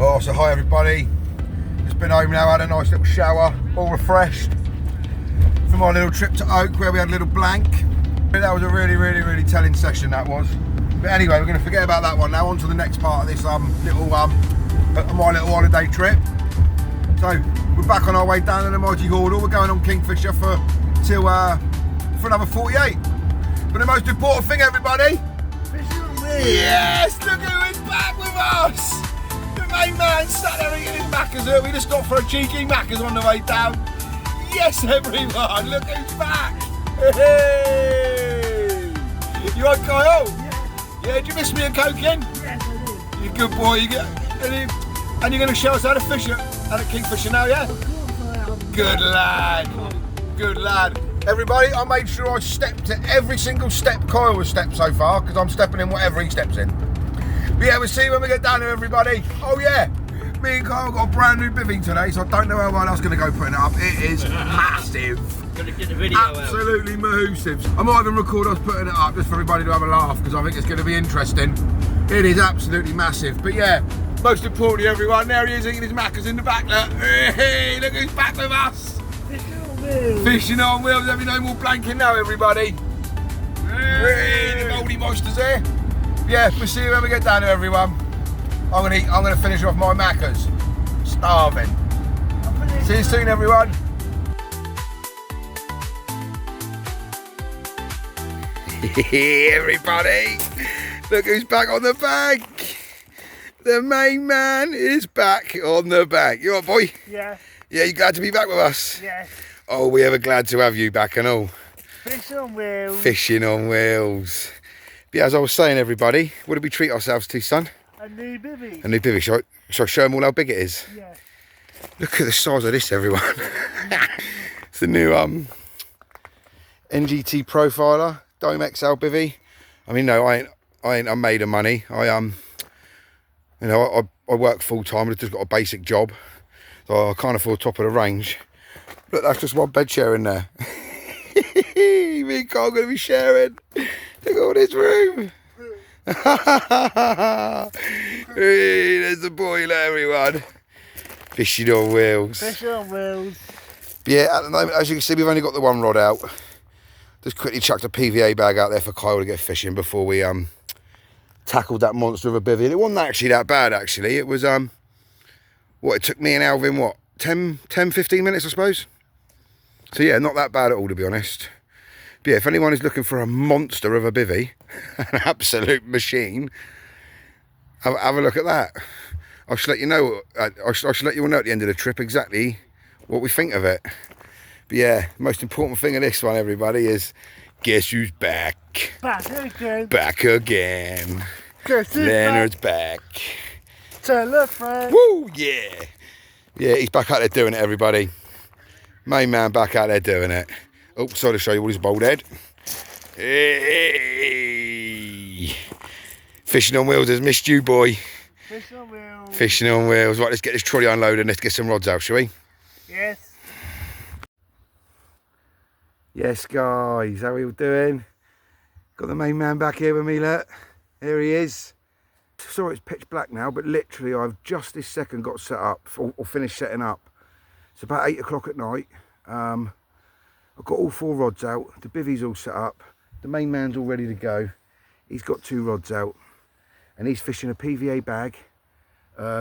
Oh, so hi everybody. Just been home now, had a nice little shower, all refreshed from our little trip to Oak where we had a little blank. That was a really telling session, that was. But anyway, we're going to forget about that one now. On to the next part of this my little holiday trip. So we're back on our way down to the mighty hordle. We're going on Kingfisher for another 48. But the most important thing, everybody. Yes, look who is back with us. The main man sat there eating his Maccas. We just stopped for a cheeky Maccas on the way down. Yes, everyone, look who's back. Hey. You right, Kyle? Yeah, did you miss me and Coke in? Yes, I did. You're a good boy. And you're going to show us how to fish at Kingfisher now, yeah? Of course I am. Good lad. Good lad. Everybody, I made sure I stepped to every single step Kyle has stepped so far, because I'm stepping in whatever he steps in. But yeah, we'll see you when we get down there, everybody. Oh yeah, me and Kyle got a brand new bivvy today, so I don't know how well I was going to go putting it up. It is massive. Gonna get the video absolutely massive. I might even record us putting it up just for everybody to have a laugh, because I think it's going to be interesting. It is absolutely massive. But yeah, most importantly, everyone, there he is eating his Maccas in the back. Look, hey, look who's back with us. Fishing on wheels. There'll be no more blanking now, everybody. Hey, the moldy monsters there. Yeah, we'll see you when we get down there, everyone. I'm gonna finish off my Maccas. Starving. See you soon, everyone. Everybody, look who's back on the bank. The main man is back on the bank. You all right, boy? Yeah. Yeah, you glad to be back with us? Yes. Oh, we ever glad to have you back and all. Fish on wheels. Fishing on wheels. But yeah, as I was saying, everybody, what did we treat ourselves to, son? A new bivvy. A new bivvy. Shall I show them all how big it is? Yeah. Look at the size of this, everyone. It's the new NGT Profiler Dome XL bivvy. I mean, no, I ain't made of money. I work full time. I've just got a basic job, so I can't afford top of the range. Look, that's just one bed chair in there. Me and Carl going to be sharing. Look at all this room. Hey, there's the boiler, everyone. Fishing on wheels. Fish on wheels. Yeah, at the moment, as you can see, we've only got the one rod out. Just quickly chucked a PVA bag out there for Kyle to get fishing before we tackled that monster of a bivvy. And it wasn't actually that bad, actually. It was, it took me and Alvin, 10, 15 minutes, I suppose? So yeah, not that bad at all, to be honest. But yeah, if anyone is looking for a monster of a bivvy, an absolute machine, have a look at that. I should let you know. I should let you all know at the end of the trip exactly what we think of it. But yeah, the most important thing of this one, everybody, is guess who's back? Back again. Back again. Guess who's Leonard's back. Tell a friend. Woo, yeah. Yeah, he's back out there doing it, everybody. Main man back out there doing it. Oh, sorry to show you all his bald head. Hey. Fishing on wheels has missed you, boy. Fish on wheels. Fishing on wheels. Right, let's get this trolley unloaded and let's get some rods out, shall we? Yes. Yes, guys. How are we all doing? Got the main man back here with me, look. Here he is. Sorry, it's pitch black now, but literally I've just this second got set up or finished setting up. It's about 8 o'clock at night. I've got all 4 rods out. The bivvy's all set up. The main man's all ready to go. He's got 2 rods out and he's fishing a PVA bag,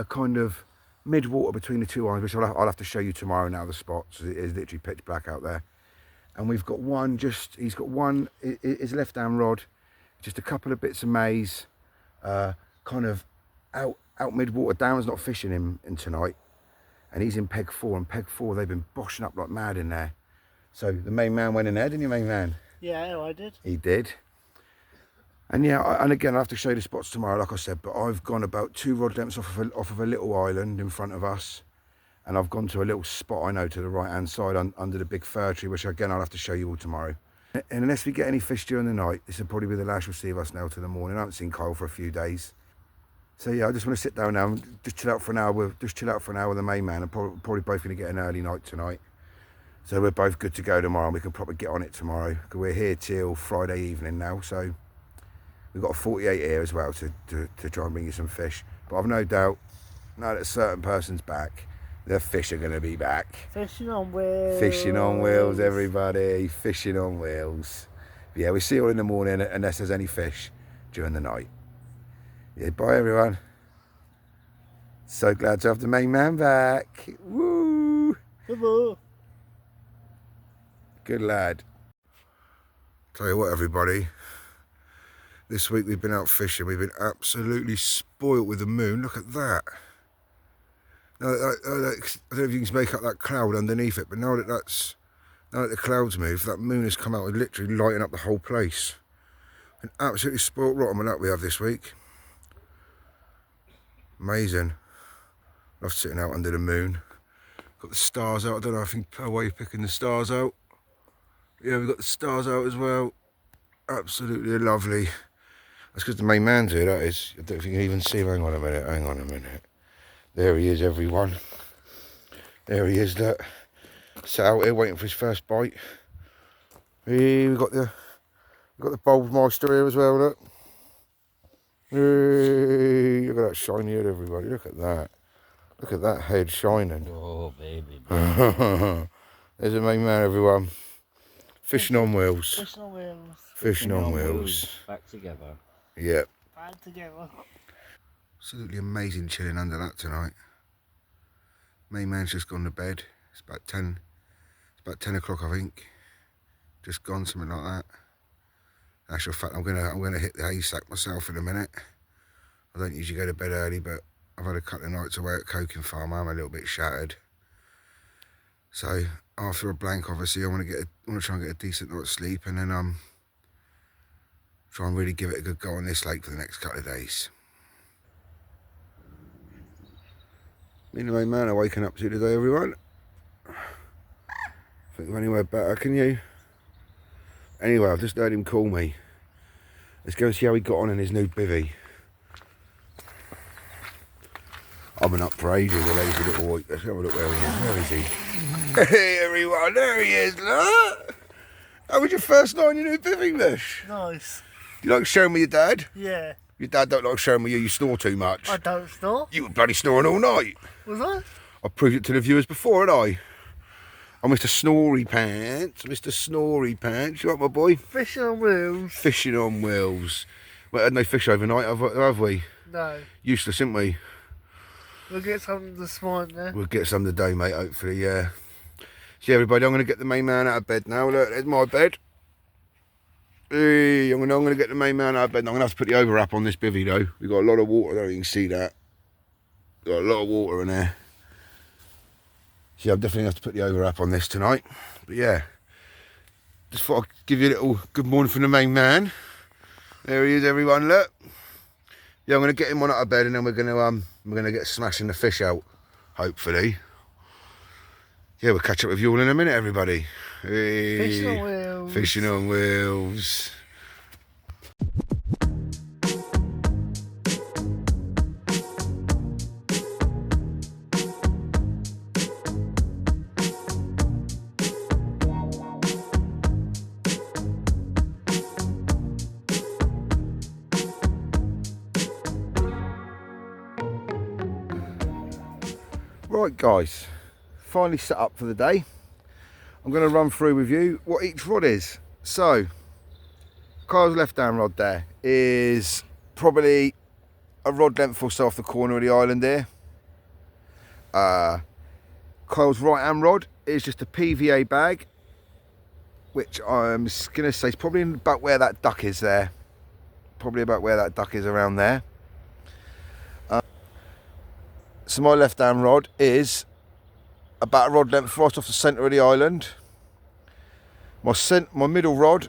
kind of mid-water between the 2 irons, which I'll have to show you tomorrow now, the spots. It is literally pitch black out there. And we've got he's got one, his left-hand rod, just a couple of bits of maize, kind of out mid-water. Down's not fishing him in tonight. And he's in peg 4, and peg 4 they've been boshing up like mad in there. So the main man went in there, didn't you, main man? Yeah, I did. He did. And yeah, and again, I'll have to show you the spots tomorrow, like I said, but I've gone about 2 rod lengths off of a little island in front of us. And I've gone to a little spot I know to the right-hand side under the big fir tree, which again, I'll have to show you all tomorrow. And unless we get any fish during the night, this will probably be the last you'll see of us now till the morning. I haven't seen Kyle for a few days. So yeah, I just want to sit down now and just chill out for an hour with the main man, and probably both going to get an early night tonight. So we're both good to go tomorrow, and we can probably get on it tomorrow. Because we're here till Friday evening now, so we've got a 48 here as well to try and bring you some fish. But I've no doubt now that a certain person's back, the fish are going to be back. Fishing on wheels. Fishing on wheels, everybody. Fishing on wheels. But yeah, we see you all in the morning unless there's any fish during the night. Yeah, bye everyone. So glad to have the main man back. Woo! Hello. Good lad. Tell you what, everybody. This week we've been out fishing. We've been absolutely spoilt with the moon. Look at that. Now, I don't know if you can make up that cloud underneath it, but now that the clouds move, that moon has come out and literally lighting up the whole place. Been absolutely spoilt rotten with that we have this week. Amazing. Love sitting out under the moon. Got the stars out. I don't know if you can tell why you're picking the stars out. Yeah, we've got the stars out as well. Absolutely lovely. That's because the main man's here, that is. I don't know if you can even see him. Hang on a minute. There he is, everyone. There he is, look. Sat out here waiting for his first bite. We've got the bulb master here as well, look. Look at that shiny head, everybody. Look at that. Look at that head shining. Oh, baby. There's the main man, everyone. Fishing on wheels. Fishing on wheels. Fishing on wheels. Back together. Yep. Back together. Absolutely amazing chilling under that tonight. Main man's just gone to bed. It's about 10. It's about 10 o'clock, I think. Just gone, something like that. In actual fact, I'm gonna hit the haystack myself in a minute. I don't usually go to bed early, but I've had a couple of nights away at Coking Farm. I'm a little bit shattered. So after a blank, obviously, I want to try and get a decent night's sleep, and then try and really give it a good go on this lake for the next couple of days. Me and the main man are waking up to today, everyone. Think of anywhere better, can you? Anyway, I've just heard him call me. Let's go and see how he got on in his new bivvy. I've been up for ages, a lazy little boy. Let's have a look where he is. Where is he? Hey everyone, there he is, look! How was your first night in your new bivvy, Mish? Nice. You like sharing with your dad? Yeah. Your dad don't like sharing with you, you snore too much. I don't snore. You were bloody snoring all night. Was I? I proved it to the viewers before, hadn't I? I'm Mr. Snory Pants. Mr. Snory Pants. You right, my boy? Fishing on wheels. Fishing on wheels. We had no fish overnight, have we? No. Useless, didn't we? We'll get some this morning then. We'll get some today, mate, hopefully, yeah. See, everybody, I'm going to get the main man out of bed now. Look, there's my bed. Hey, I'm going to get the main man out of bed. I'm going to have to put the overwrap on this bivvy, though. We've got a lot of water there, you can see that. Got a lot of water in there. So I'm definitely going to have to put the overwrap on this tonight. But yeah, just thought I'd give you a little good morning from the main man. There he is, everyone, look. Yeah, I'm going to get him on out of bed, and then we're going to get smashing the fish out, hopefully. Yeah, we'll catch up with you all in a minute, everybody. Hey, Fishing on wheels. Fishing on wheels. Right, guys. Finally set up for the day. I'm going to run through with you what each rod is. So, Kyle's left hand rod there is probably a rod length or so off the corner of the island here. Kyle's right hand rod is just a PVA bag, which I'm going to say is probably about where that duck is there. Probably about where that duck is, around there. So my left hand rod is about a rod length right off the centre of the island. My middle rod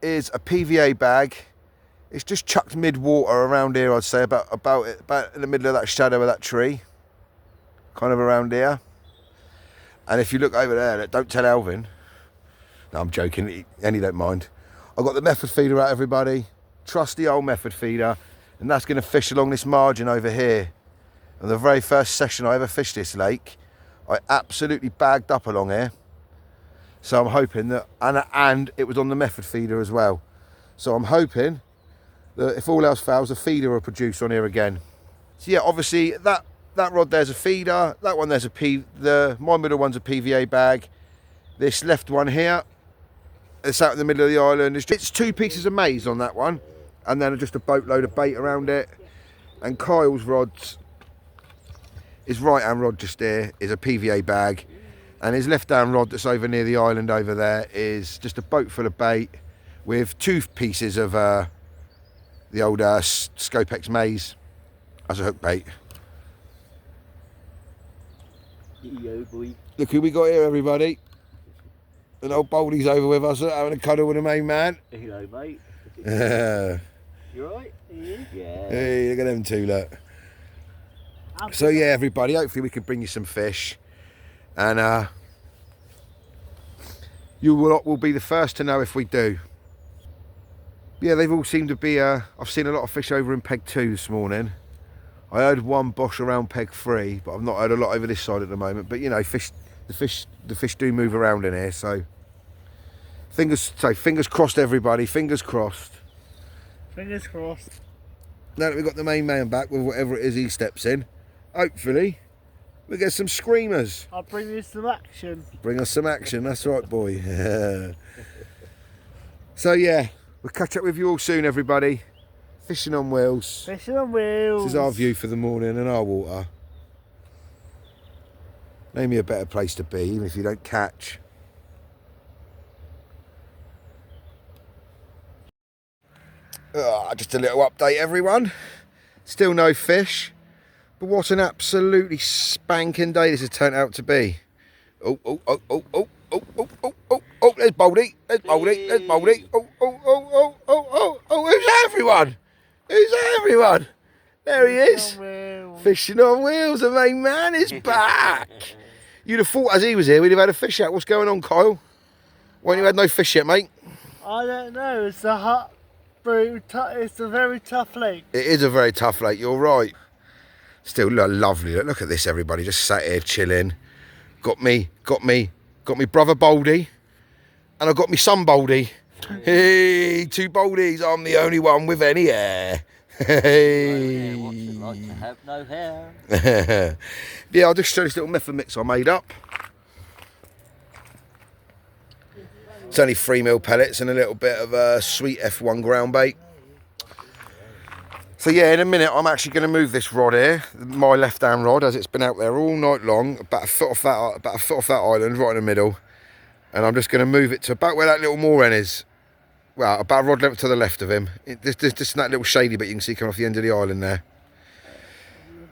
is a PVA bag. It's just chucked mid water around here, I'd say, about in the middle of that shadow of that tree, kind of around here. And if you look over there, don't tell Alvin. No, I'm joking, and he don't mind. I've got the method feeder out, everybody. Trusty old method feeder, and that's going to fish along this margin over here. And the very first session I ever fished this lake, I absolutely bagged up along here. So I'm hoping that, and it was on the method feeder as well. So I'm hoping that if all else fails, the feeder will produce on here again. So yeah, obviously that that rod there's a feeder. That one there's my middle one's a PVA bag. This left one here, it's out in the middle of the island. It's 2 pieces of maize on that one, and then just a boatload of bait around it. And Kyle's rods, his right hand rod just here is a PVA bag, and his left hand rod that's over near the island over there is just a boat full of bait with 2 pieces of the old Scopex maize as a hook bait. Yo, boy. Look who we got here, everybody. And old Baldy's over with us, having a cuddle with the main man. Hello, mate. Yeah. You alright? Yeah. Hey, look at them two, look. So yeah, everybody, hopefully we can bring you some fish. And you will be the first to know if we do. Yeah, they've all seemed to be, I've seen a lot of fish over in peg 2 this morning. I heard one bosh around peg 3, but I've not heard a lot over this side at the moment. But you know, the fish do move around in here, so fingers crossed, everybody, fingers crossed. Fingers crossed. Now that we've got the main man back with whatever it is he steps in, hopefully we get some screamers. I'll bring you some action. Bring us some action, that's right, boy. So yeah, we'll catch up with you all soon, everybody. Fishing on wheels. Fishing on wheels. This is our view for the morning and our water. Name me a better place to be, even if you don't catch. Just a little update, everyone. Still no fish, but what an absolutely spanking day this has turned out to be. Oh, there's Baldy, there's Baldy. Oh, who's everyone? Who's everyone? There he is. Fishing on wheels, the main man is back. You'd have thought as he was here, we'd have had a fish out. What's going on, Kyle? Why haven't you had no fish yet, mate? I don't know, it's a very tough lake. It is a very tough lake, you're right. Still lovely. Look at this, everybody, just sat here chilling. Got me brother Baldy, and I've got me son Baldy. Hey, 2 Baldies, I'm the only one with any hair. Hey. What's it like to have no hair? Yeah, I'll just show this little method mix I made up. It's only 3 mil pellets and a little bit of sweet F1 ground bait. So yeah, in a minute I'm actually going to move this rod here, my left hand rod, as it's been out there all night long, about a foot off that island, right in the middle. And I'm just going to move it to about where that little moor end is. Well, about rod length to the left of him. Just that little shady bit you can see coming off the end of the island there.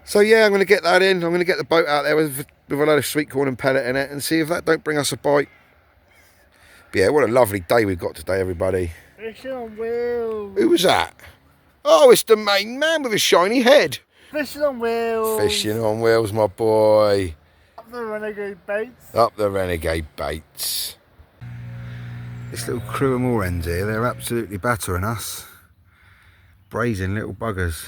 So yeah, I'm going to get that in. I'm going to get the boat out there with a load of sweet corn and pellet in it and see if that don't bring us a bite. But yeah, what a lovely day we've got today, everybody. Fishing on wheels. Who was that? Oh, it's the main man with a shiny head. Fishing on wheels. Fishing on wheels, my boy. Up the renegade baits. Up the renegade baits. This little crew of moor ends here, they're absolutely battering us. Brazen little buggers.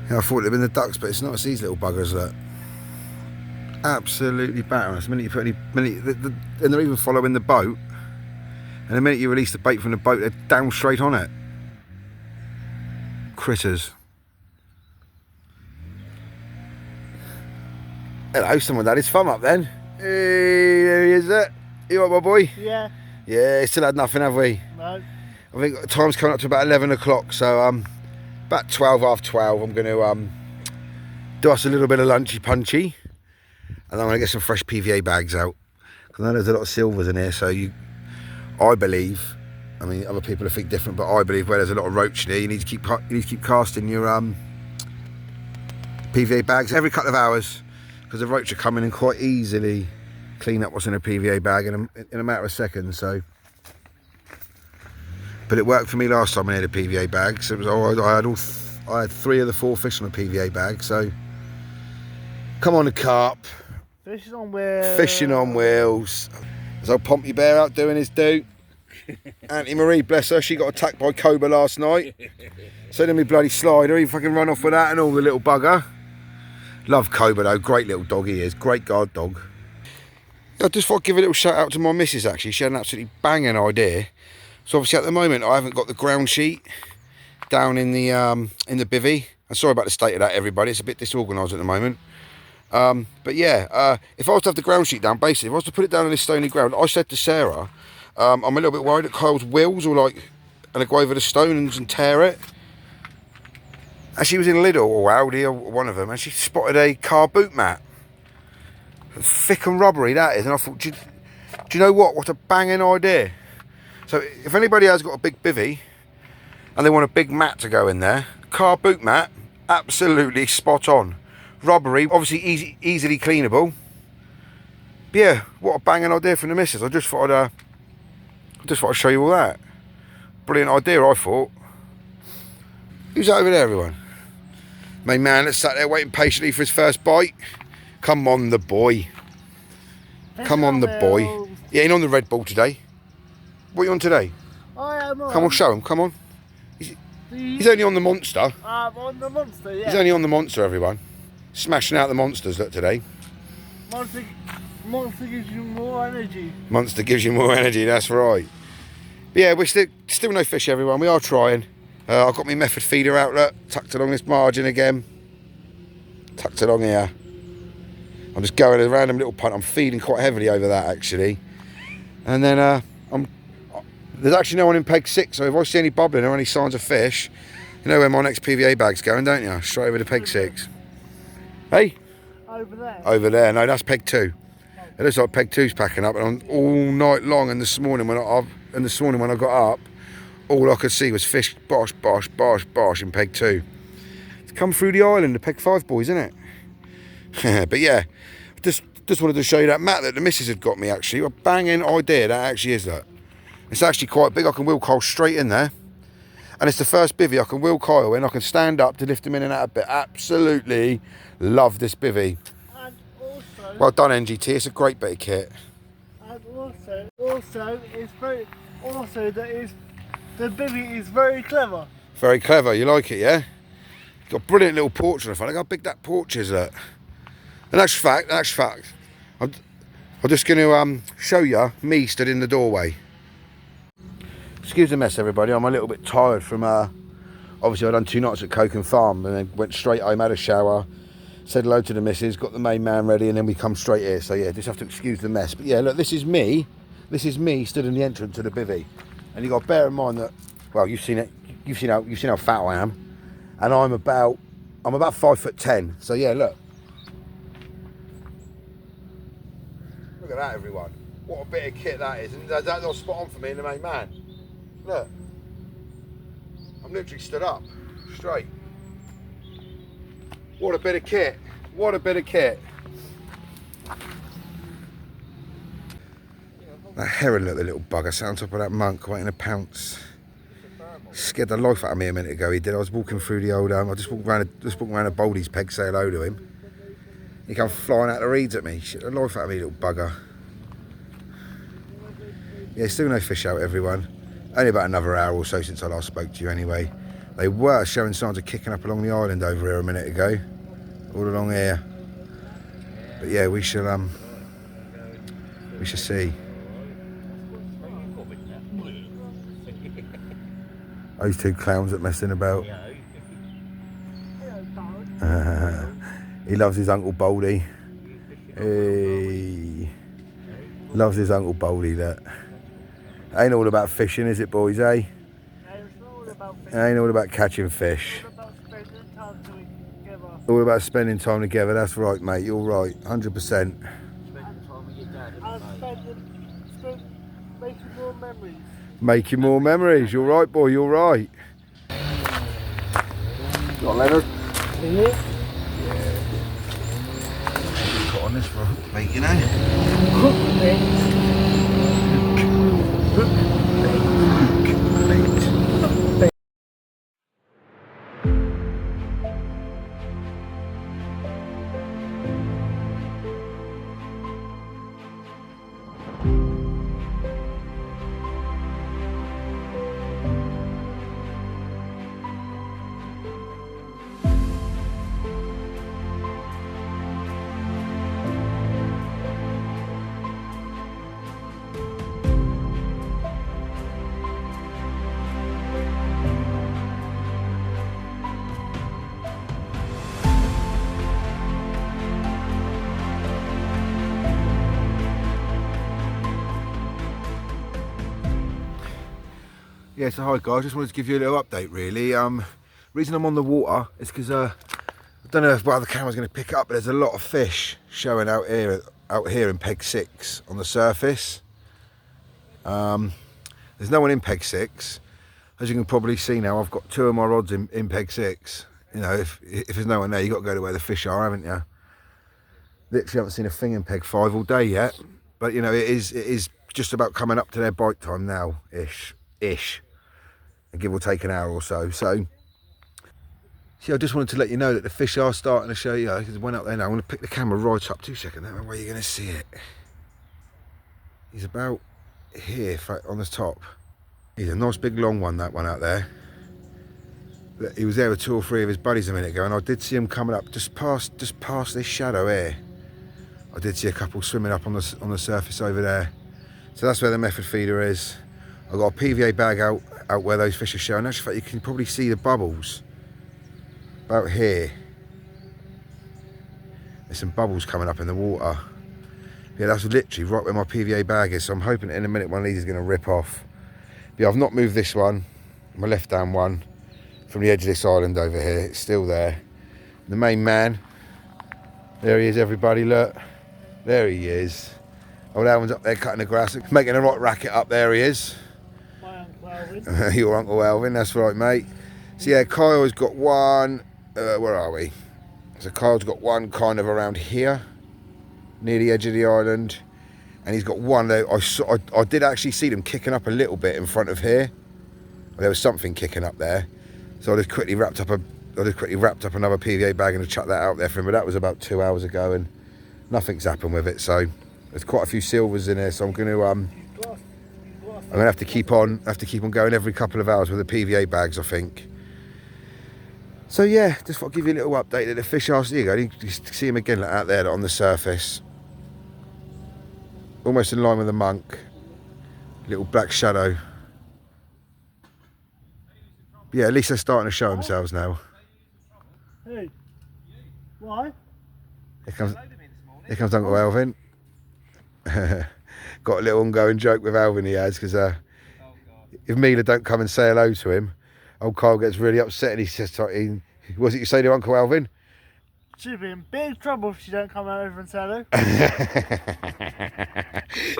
Yeah, I thought it'd been the ducks, but it's not. It's these little buggers that absolutely battering us. The minute you put and they're even following the boat. And the minute you release the bait from the boat, they're down straight on it. Critters. Hello, someone had his thumb up then. Hey, there he is, there. You all right, my boy? Yeah. Yeah, still had nothing, have we? No. I think the time's coming up to about 11 o'clock, so about 12, half 12, I'm going to do us a little bit of lunchy punchy. And I'm going to get some fresh PVA bags out. Because I know there's a lot of silvers in here, so I believe, I mean, other people think different, but I believe where there's a lot of roach in here, you need to keep casting your PVA bags every couple of hours, because the roach are coming and quite easily clean up what's in a PVA bag in a matter of seconds. So, but it worked for me last time I had a PVA bag. So it was, I had 3 of the 4 fish on a PVA bag. So come on, the carp. Fishing on wheels. Fishing on wheels. There's old Pompey Bear out doing his do. Auntie Marie, bless her, she got attacked by cobra last night. So did me bloody slider, he fucking run off with that and all, the little bugger. Love Cobra though, great little dog he is, great guard dog. I just thought I'd give a little shout out to my missus actually, she had an absolutely banging idea. So obviously at the moment I haven't got the ground sheet down in the bivvy. And sorry about the state of that, everybody. It's a bit disorganised at the moment. But yeah, if I was to have the ground sheet down, basically, if I was to put it down on this stony ground, I said to Sarah, I'm a little bit worried that Kyle's wheels will and they go over the stones and tear it. And she was in Lidl or Aldi or one of them, and she spotted a car boot mat. Thick and rubbery that is, and I thought, do you know what a banging idea. So if anybody has got a big bivvy and they want a big mat to go in there, car boot mat, absolutely spot on. Rubbery, obviously easily cleanable. But yeah, what a banging idea from the missus. I just thought I'd show you all that. Brilliant idea, I thought. Who's over there, everyone? Main man that's sat there waiting patiently for his first bite. Come on, the boy. Come on, the boy. Yeah, ain't on the Red Bull today. What are you on today? I am on. Come on, show him. Come on. He's only on the Monster. I'm on the Monster, yeah. He's only on the Monster, everyone. Smashing out the Monsters, look, today. Monster gives you more energy. Monster gives you more energy, that's right. But yeah, we're still no fish, everyone. We are trying. I've got my method feeder outlet tucked along this margin again. Tucked along here. I'm just going a random little punt. I'm feeding quite heavily over that, actually. And then there's actually no one in peg 6, so if I see any bubbling or any signs of fish, you know where my next PVA bag's going, don't you? Straight over to peg 6. Hey? Over there? Over there. No, that's peg 2. It looks like peg 2's packing up, and all night long, and this morning when I got up, all I could see was fish bosh, bosh, bosh, bosh in peg 2. It's come through the island, the peg 5 boys, isn't it? But yeah, just wanted to show you that mat that the missus had got me, actually. A banging idea, that actually is that. It's actually quite big. I can wheel Kyle straight in there. And it's the first bivvy I can wheel Kyle in. I can stand up to lift him in and out a bit. Absolutely love this bivvy. And also... Well done, NGT. It's a great bit of kit. And the bivvy is very clever. Very clever. You like it, yeah? Got a brilliant little porch on the front. Look how big that porch is, look. And that's fact. I'm just going to show you me stood in the doorway. Excuse the mess, everybody. I'm a little bit tired from, obviously I'd done 2 nights at Coke and Farm, and then went straight home, had a shower, said hello to the missus, got the main man ready, and then we come straight here. So yeah, just have to excuse the mess. But yeah, look, this is me stood in the entrance to the bivvy. And you got to bear in mind that, well, you've seen how fat I am. And I'm about 5'10". So yeah, look. Look at that, everyone. What a bit of kit that is. And that's not spot on for me and the main man. Look. I'm literally stood up. Straight. What a bit of kit. What a bit of kit. That heron, look, the little bugger, sat on top of that monk waiting to pounce. Scared the life out of me a minute ago, he did. I was walking through the old, I just walked around a Baldy's peg, say hello to him. He come flying out the reeds at me. Shit the life out of me, little bugger. Yeah, still no fish out, everyone. Only about another hour or so since I last spoke to you anyway. They were showing signs of kicking up along the island over here a minute ago. All along here. But yeah, we shall see. Those 2 clowns that messing about. He loves his Uncle Baldy. He loves his Uncle Baldy, that. Ain't all about fishing, is it, boys, eh? Ain't all about catching fish. All about spending time together, that's right, mate, you're right, 100%. Making more memories. Making more memories, you're right, boy, you're right. Got Leonard? Yeah. Put on this for a hook bait, you know? Hook bait. Yeah, so hi guys, just wanted to give you a little update really. Reason I'm on the water is because I don't know if the camera's going to pick it up, but there's a lot of fish showing out here in peg 6 on the surface. There's no one in peg 6. As you can probably see now, I've got 2 of my rods in peg 6. You know, if there's no one there, you've got to go to where the fish are, haven't you? Literally haven't seen a thing in peg 5 all day yet, but you know, it is just about coming up to their bite time now, ish, and give or take an hour or so. So I just wanted to let you know that the fish are starting to show you. I went up there now. I'm going to pick the camera right up. 2 seconds. That way you're going to see it. He's about here on the top. He's a nice big long one, that one out there. He was there with 2 or 3 of his buddies a minute ago, and I did see him coming up just past this shadow here. I did see a couple swimming up on the surface over there. So that's where the method feeder is. I've got a PVA bag out where those fish are showing. Actually, you can probably see the bubbles about here. There's some bubbles coming up in the water. Yeah, that's literally right where my PVA bag is. So I'm hoping in a minute one of these is going to rip off. But yeah, I've not moved this one, my left hand one, from the edge of this island over here. It's still there. The main man, there he is, everybody, look. There he is. Old Alvin's up there cutting the grass, making a right racket up. There he is. My Uncle Alvin. Your Uncle Alvin, that's right, mate. So yeah, Kyle's got one, where are we? So Kyle's got one kind of around here, near the edge of the island. And he's got one there. I did actually see them kicking up a little bit in front of here. There was something kicking up there. So I just quickly wrapped up another PVA bag and chucked that out there for him. But that was about 2 hours ago and nothing's happened with it. So there's quite a few silvers in there. So I'm going to have to keep on going every couple of hours with the PVA bags, I think. So yeah, just thought I'd give you a little update that the fish are, there you go, you can see them again out there on the surface. Almost in line with the monk. Little black shadow. Yeah, at least they're starting to show themselves now. Hey, why? Here comes Uncle Alvin. Got a little ongoing joke with Alvin he has, because if Mila don't come and say hello to him, old Kyle gets really upset and he says, "Was it you say to Uncle Alvin?" She'll be in big trouble if she don't come over and say hello.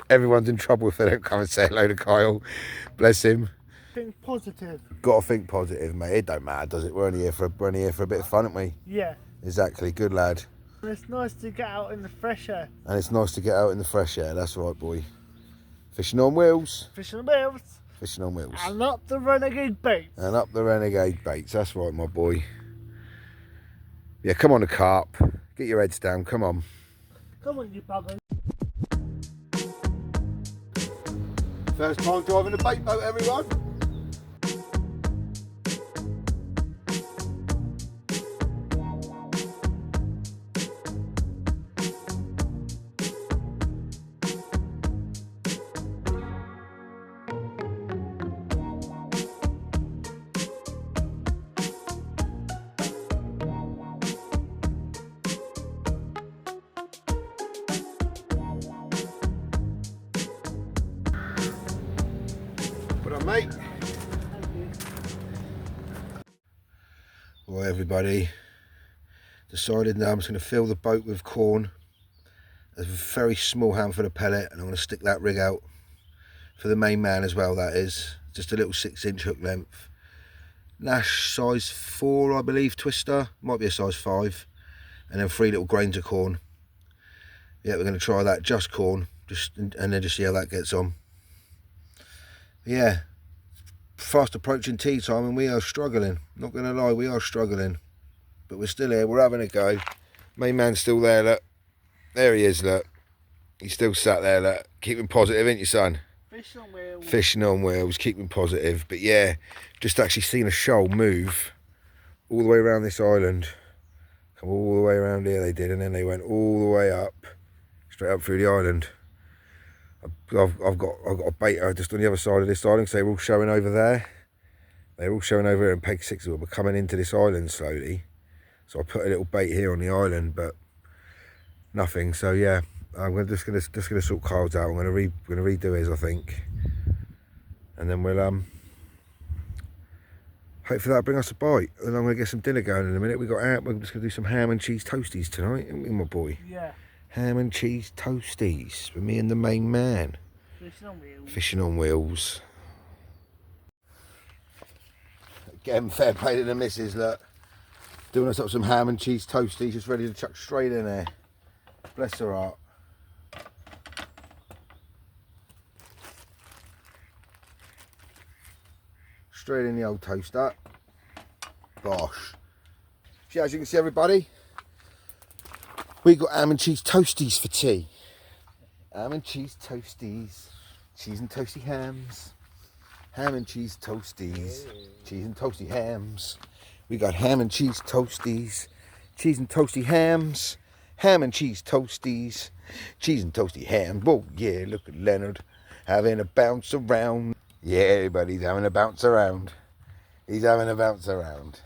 Everyone's in trouble if they don't come and say hello to Kyle. Bless him. Think positive. Got to think positive, mate. It don't matter, does it? We're only here for a bit of fun, aren't we? Yeah. Exactly. Good lad. And it's nice to get out in the fresh air. And it's nice to get out in the fresh air. That's right, boy. Fishing on wheels. Fishing the wheels. Fishing on wheels. And up the renegade baits. And up the renegade baits. That's right, my boy. Yeah, come on, the carp. Get your heads down. Come on. Come on, you bugger. First time driving a bait boat, everyone. Mate. Well, everybody, decided now I'm just going to fill the boat with corn. There's a very small handful of pellet, and I'm going to stick that rig out for the main man as well. That is just a little 6-inch hook length, Nash size 4, I believe, twister, might be a size 5, and then 3 little grains of corn. Yeah, we're going to try that, just corn, and then just see how that gets on. Yeah. Fast approaching tea time and we are struggling. Not going to lie, we are struggling. But we're still here, we're having a go. Main man's still there, look. There he is, look. He's still sat there, look. Keeping positive, ain't you, son? Fishing on wheels. Fishing on wheels, keeping positive. But yeah, just actually seen a shoal move all the way around this island. Come all the way around here, they did. And then they went all the way up, straight up through the island. I've got a bait just on the other side of this island, so they're all showing over there. They're all showing over here in peg 6. We're coming into this island slowly. So I put a little bait here on the island, but nothing. So yeah, I'm just gonna sort Kyle's out. I'm gonna redo his, I think, and then we'll hopefully that'll bring us a bite. And I'm going to get some dinner going in a minute. We're just going to do some ham and cheese toasties tonight, ain't we, my boy? Yeah. Ham and cheese toasties for me and the main man. Fishing on wheels. Fishing on wheels. Again, fair play to the missus, look. Doing us up some ham and cheese toasties, just ready to chuck straight in there. Bless her heart. Straight in the old toaster. Bosh. See, as you can see, everybody, we got ham and cheese toasties for tea. Ham and cheese toasties. Cheese and toasty hams. Ham and cheese toasties. Cheese and toasty hams. We got ham and cheese toasties. Cheese and toasty hams. Ham and cheese toasties. Cheese and toasty ham. Oh yeah, look at Leonard having a bounce around. Yeah, everybody's having a bounce around. He's having a bounce around.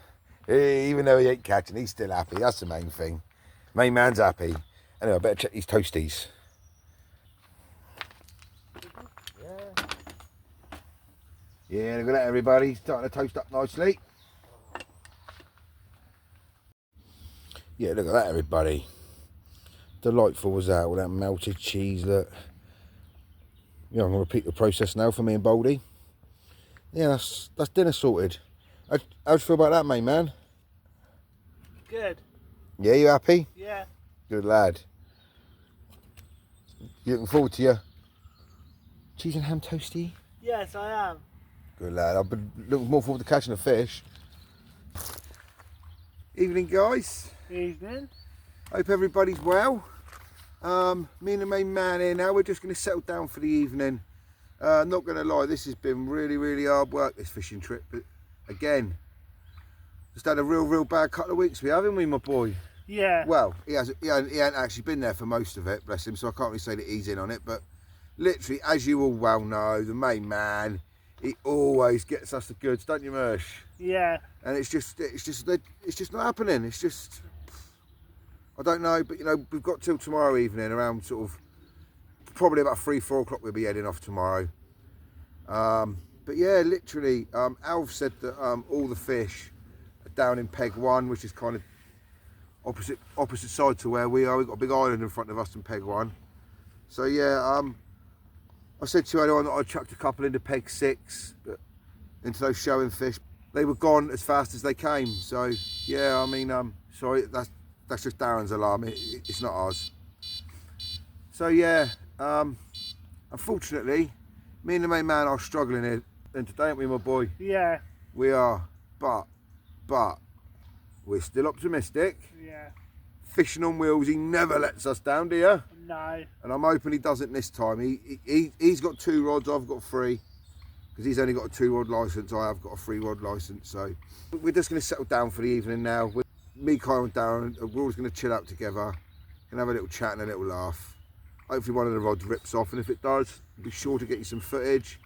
Even though he ain't catching, he's still happy. That's the main thing. Main man's happy. Anyway, I better check these toasties. Yeah, look at that, everybody. Starting to toast up nicely. Yeah, look at that, everybody. Delightful was that, with that melted cheese, look. Yeah, I'm going to repeat the process now for me and Baldy. Yeah, that's dinner sorted. How'd you feel about that, main man? Good. Yeah, you happy? Yeah. Good lad. You looking forward to your cheese and ham toasty? Yes, I am. Good lad. I've been looking more forward to catching a fish. Evening, guys. Evening. Hope everybody's well. Me and the main man here now. We're just going to settle down for the evening. Not going to lie, this has been really, really hard work, this fishing trip. But again, just had a real bad couple of weeks. We haven't we, my boy? Yeah. Well, he hasn't actually been there for most of it, bless him. So I can't really say that he's in on it. But literally, as you all well know, the main man, he always gets us the goods, don't you, Mersh? Yeah. And it's just not happening. It's just, I don't know, but you know, we've got till tomorrow evening around sort of probably about 3-4 o'clock. We'll be heading off tomorrow. But yeah, literally, Alf said that all the fish are down in Peg 1, which is kind of opposite side to where we are. We've got a big island in front of us in Peg 1. So yeah, I said to you earlier on that I chucked a couple into Peg 6, but into those showing fish. They were gone as fast as they came. So yeah, I mean, sorry, that's just Darren's alarm. It's not ours. So yeah, unfortunately, me and the main man are struggling here, and today, aren't we, my boy? Yeah. We are, but we're still optimistic. Yeah. Fishing on wheels, he never lets us down, do you? No. And I'm hoping he doesn't this time. He's got 2 rods, I've got 3. Because he's only got a 2-rod licence, I have got a 3-rod licence. So we're just going to settle down for the evening now. Me, Kyle and Darren, we're always going to chill out together. Can have a little chat and a little laugh. Hopefully one of the rods rips off, and if it does, be sure to get you some footage.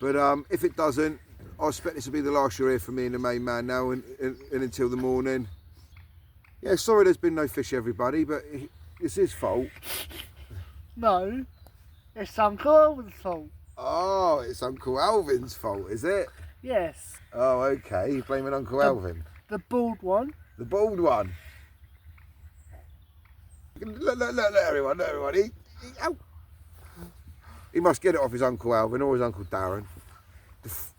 But if it doesn't, I expect this will be the last year here for me and the main man now and until the morning. Yeah, sorry there's been no fish, everybody, but it's his fault. No. It's Uncle Alvin's fault. Oh, it's Uncle Alvin's fault, is it? Yes. Oh, okay. You're blaming Uncle Alvin. The bald one. The bald one. Look, everyone, ow. He must get it off his Uncle Alvin or his Uncle Darren.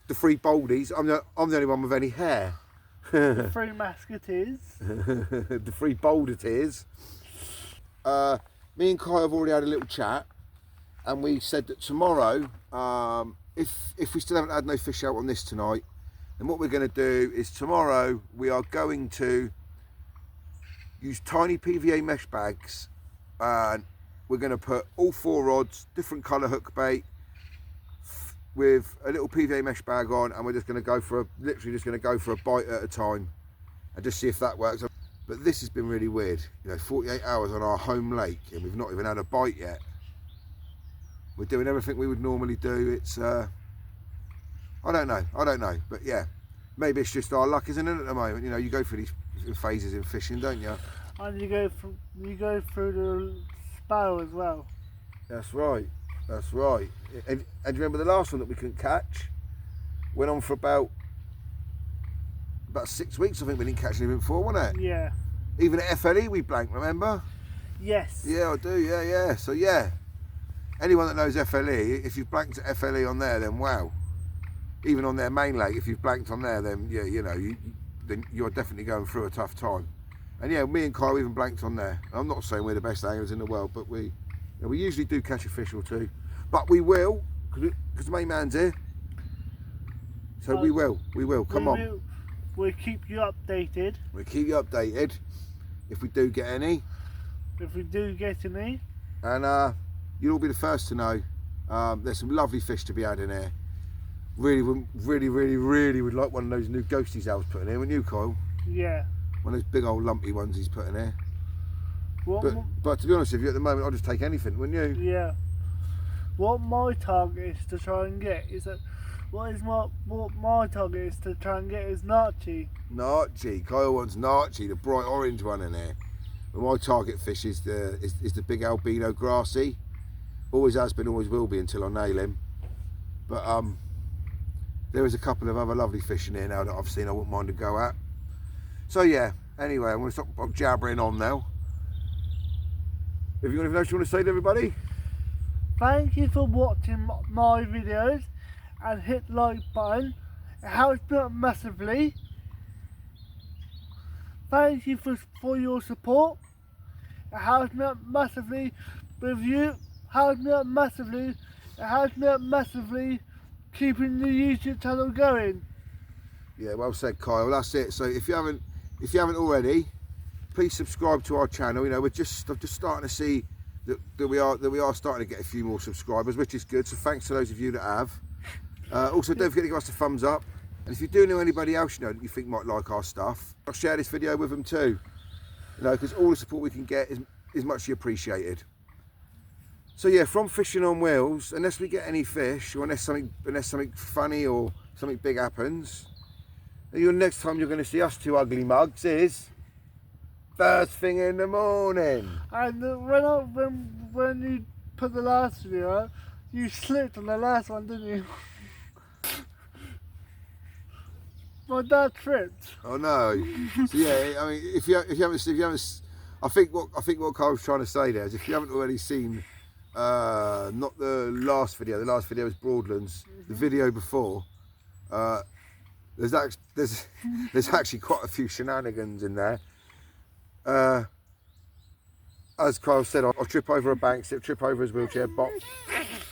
The 3 baldies. I'm the only one with any hair. The 3 musketeers. The 3 baldeteers. Me and Kai have already had a little chat, and we said that tomorrow, if we still haven't had no fish out on this tonight, then what we're going to do is tomorrow we are going to use tiny PVA mesh bags, and we're going to put all 4 rods, different colour hook bait, with a little PVA mesh bag on, and we're just going to go for a bite at a time and just see if that works. But this has been really weird, you know, 48 hours on our home lake and we've not even had a bite yet. We're doing everything we would normally do. It's I don't know, but yeah, maybe it's just our luck, isn't it, at the moment? You know, you go through these phases in fishing, don't you? And you go through the spell as well. That's right. And do you remember the last one that we couldn't catch? Went on for about about 6 weeks, I think we didn't catch anything before, wasn't it? Yeah. Even at FLE we blanked, remember? Yes. Yeah, I do, yeah. So yeah, anyone that knows FLE, if you've blanked at FLE on there, then wow. Even on their main lake, if you've blanked on there, then yeah, you know, then you're definitely going through a tough time. And yeah, me and Kyle even blanked on there. I'm not saying we're the best anglers in the world, but we usually do catch a fish or two. But we will, because the main man's here. So we will, come on. We'll keep you updated. We'll keep you updated if we do get any. If we do get any. And you'll all be the first to know. There's some lovely fish to be had in here. Really would like one of those new ghosties Al's putting in, wouldn't you, Kyle? Yeah. One of those big old lumpy ones he's putting here. What but to be honest with you, at the moment, I'll just take anything, wouldn't you? Yeah. What my target is to try and get is that. What my target is to try and get is Narchi. Narchi. Kyle wants Narchi, the bright orange one in there. But my target fish is the big albino grassy. Always has been, always will be until I nail him. But there is a couple of other lovely fish in here now that I've seen I wouldn't mind to go at. So yeah, anyway, I'm going to stop jabbering on now. Have you got anything else you want to say to everybody? Thank you for watching my videos and hit the like button. It helps me out massively. Thank you for your support. It helps me out massively with you. It helps me out massively keeping the YouTube channel going. Yeah, well said, Kyle. That's it. So if you haven't already, please subscribe to our channel. You know, I'm just starting to see that we are starting to get a few more subscribers, which is good. So thanks to those of you that have. Also, don't forget to give us a thumbs up. And if you do know anybody else you know that you think might like our stuff, I'll share this video with them too. You know, because all the support we can get is muchly appreciated. So yeah, from Fishing on Wheels, unless we get any fish, or unless something funny or something big happens, the next time you're going to see us two ugly mugs is first thing in the morning. And when you put the last video up, you slipped on the last one, didn't you? My dad tripped. Oh no! So yeah, I mean, if you haven't, I think what Carl's trying to say there is, if you haven't already seen, not the last video was Broadlands, the video before, there's actually quite a few shenanigans in there. As Carl said, I'll trip over a bank, trip over his wheelchair box.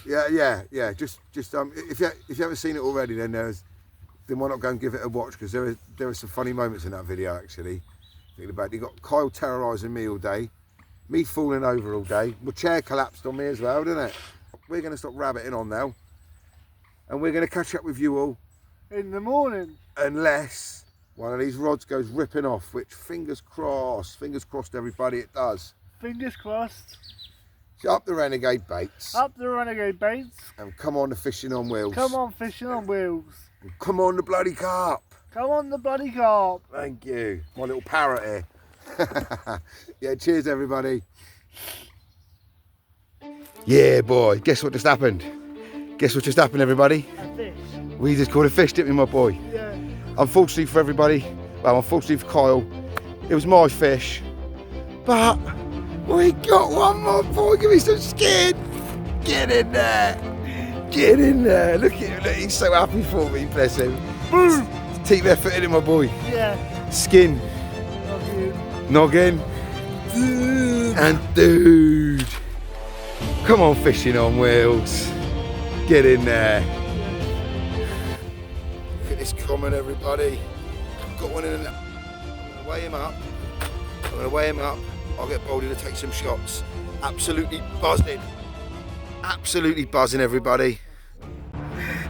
Yeah. Just if you haven't seen it already, then why not go and give it a watch, because there are some funny moments in that video actually. Thinking about it, you got Kyle terrorising me all day, me falling over all day, my chair collapsed on me as well, didn't it? We're going to stop rabbiting on now, and we're going to catch up with you all in the morning, unless one of these rods goes ripping off, which fingers crossed everybody, it does. Fingers crossed. So up the Renegade baits. Up the Renegade baits. And come on the Fishing on Wheels. Come on Fishing on Wheels. And come on the bloody carp. Come on the bloody carp. Thank you. My little parrot here. Yeah, cheers everybody. Yeah, boy. Guess what just happened? Guess what just happened, everybody? A fish. We just caught a fish, didn't we, my boy? Yeah. Unfortunately for everybody, well, unfortunately for Kyle, it was my fish. But we got one more, boy. Give me some skin. Get in there. Get in there. Look at him. Look, he's so happy for me. Bless him. Boom. Team effort in it, my boy. Yeah. Skin. Noggin. And dude. Come on, Fishing on Wheels. Get in there. Look at this comment, everybody. Got one in there. I'm going to weigh him up. I'll get Baldy to take some shots. Absolutely buzzing. Absolutely buzzing, everybody.